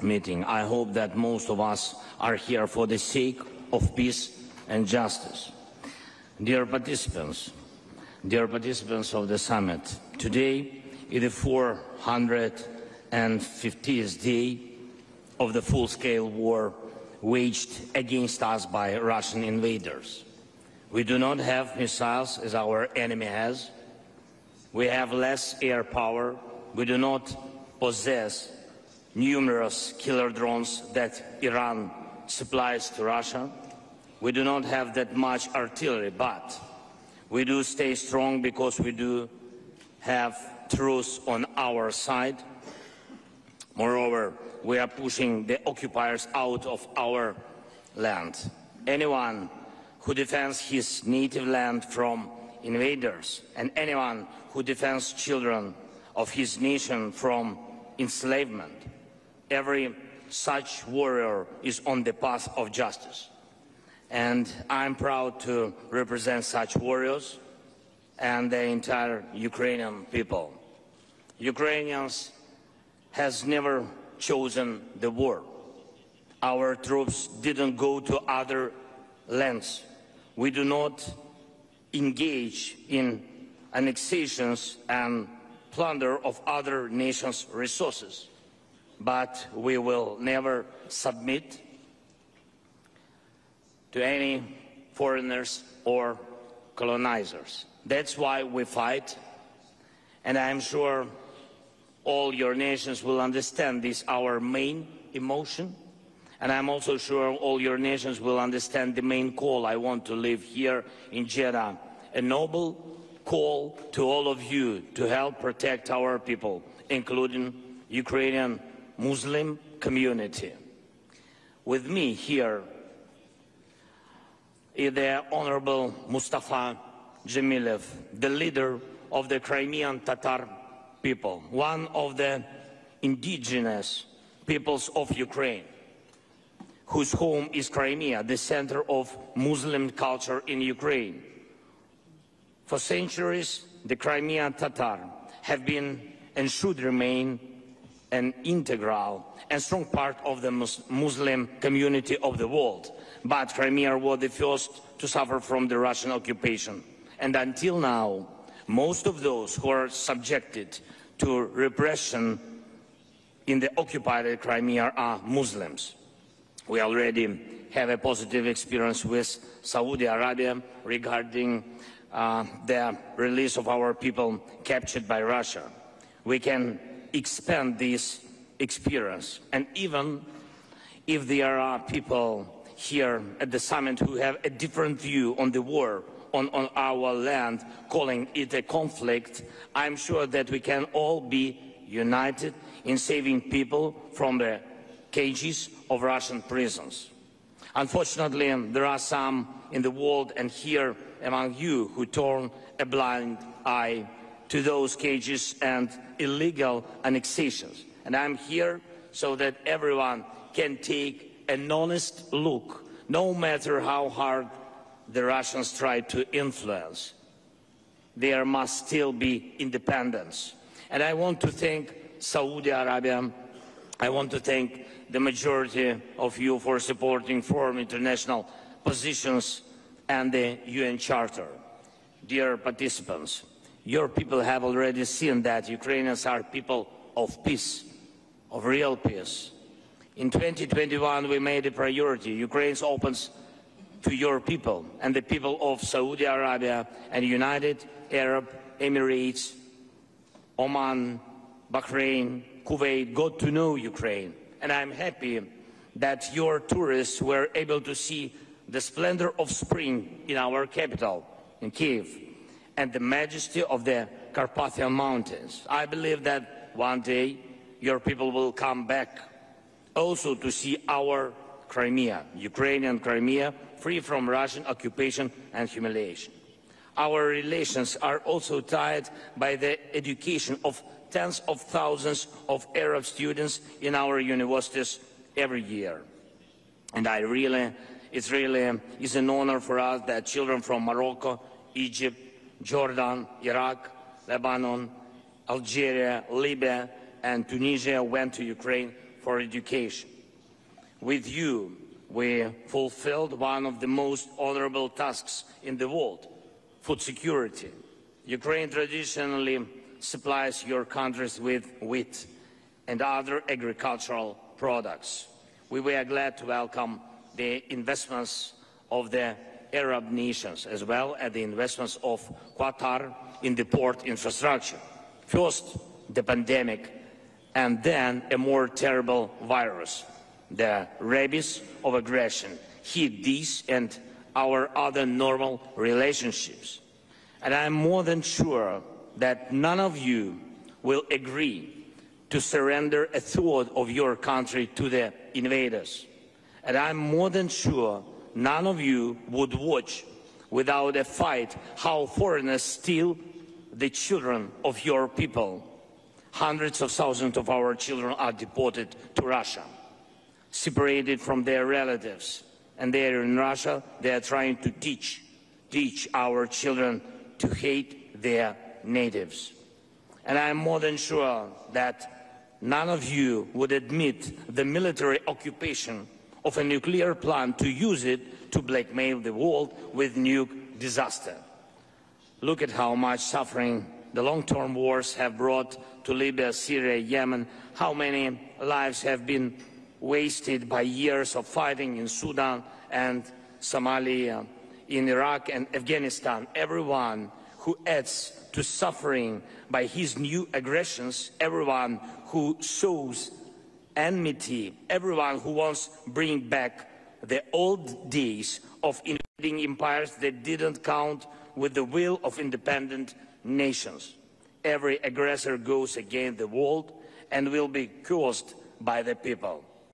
meeting. I hope that most of us are here for the sake of peace and justice. Dear participants of the summit, today is the 450th day of the full-scale war waged against us by Russian invaders. We do not have missiles as our enemy has. We have less air power. We do not possess numerous killer drones that Iran supplies to Russia. We do not have that much artillery, but we do stay strong because we do have truth on our side. Moreover, we are pushing the occupiers out of our land. Anyone who defends his native land from invaders, and anyone who defends children of his nation from enslavement, every such warrior is on the path of justice. And I'm proud to represent such warriors and the entire Ukrainian people. Ukrainians has never chosen the war. Our troops didn't go to other lands. We do not engage in annexations and plunder of other nations' resources, but we will never submit to any foreigners or colonizers. That's why we fight, and I'm sure all your nations will understand this, our main emotion, and I'm also sure all your nations will understand the main call I want to leave here in Dschidda, a noble call to all of you to help protect our people, including Ukrainian Muslim community. With me here is the Honorable Mustafa Dzhemilev, the leader of the Crimean Tatar people, one of the indigenous peoples of Ukraine, whose home is Crimea, the center of Muslim culture in Ukraine. For centuries, the Crimean Tatar have been and should remain an integral and strong part of the Muslim community of the world. But Crimea was the first to suffer from the Russian occupation. And until now, most of those who are subjected to repression in the occupied Crimea are Muslims. We already have a positive experience with Saudi Arabia regarding the release of our people captured by Russia. We can expand this experience, and even if there are people here at the summit who have a different view on the war on our land, calling it a conflict, I'm sure that we can all be united in saving people from the cages of Russian prisons. Unfortunately, there are some in the world and here among you who turn a blind eye to those cages and illegal annexations. And I'm here so that everyone can take an honest look, no matter how hard the Russians try to influence. There must still be independence. And I want to thank Saudi Arabia. I want to thank the majority of you for supporting firm international positions and the UN Charter. Dear participants, your people have already seen that Ukrainians are people of peace, of real peace. In 2021, we made a priority. Ukraine opens to your people and the people of Saudi Arabia and United Arab Emirates, Oman, Bahrain, Kuwait got to know Ukraine. And I'm happy that your tourists were able to see the splendor of spring in our capital, in Kyiv, and the majesty of the Carpathian Mountains. I believe that one day your people will come back also to see our Crimea, Ukrainian Crimea, free from Russian occupation and humiliation. Our relations are also tied by the education of tens of thousands of Arab students in our universities every year. And it really is an honor for us that children from Morocco, Egypt, Jordan, Iraq, Lebanon, Algeria, Libya, and Tunisia went to Ukraine for education. With you, we fulfilled one of the most honorable tasks in the world, food security. Ukraine traditionally supplies your countries with wheat and other agricultural products. We were glad to welcome the investments of the Arab nations, as well as the investments of Qatar in the port infrastructure. First, the pandemic, and then a more terrible virus, the rabies of aggression, hit these and our other normal relationships. And I'm more than sure that none of you will agree to surrender a third of your country to the invaders. And I'm more than sure none of you would watch without a fight how foreigners steal the children of your people. Hundreds of thousands of our children are deported to Russia, separated from their relatives. And there in Russia, they are trying to teach our children to hate their natives. And I'm more than sure that none of you would admit the military occupation of a nuclear plant to use it to blackmail the world with nuke disaster. Look at how much suffering the long-term wars have brought to Libya, Syria, Yemen, how many lives have been wasted by years of fighting in Sudan and Somalia, in Iraq and Afghanistan. Everyone who adds to suffering by his new aggressions, everyone who sows enmity, everyone who wants to bring back the old days of invading empires that didn't count with the will of independent nations. Every aggressor goes against the world and will be cursed by the people.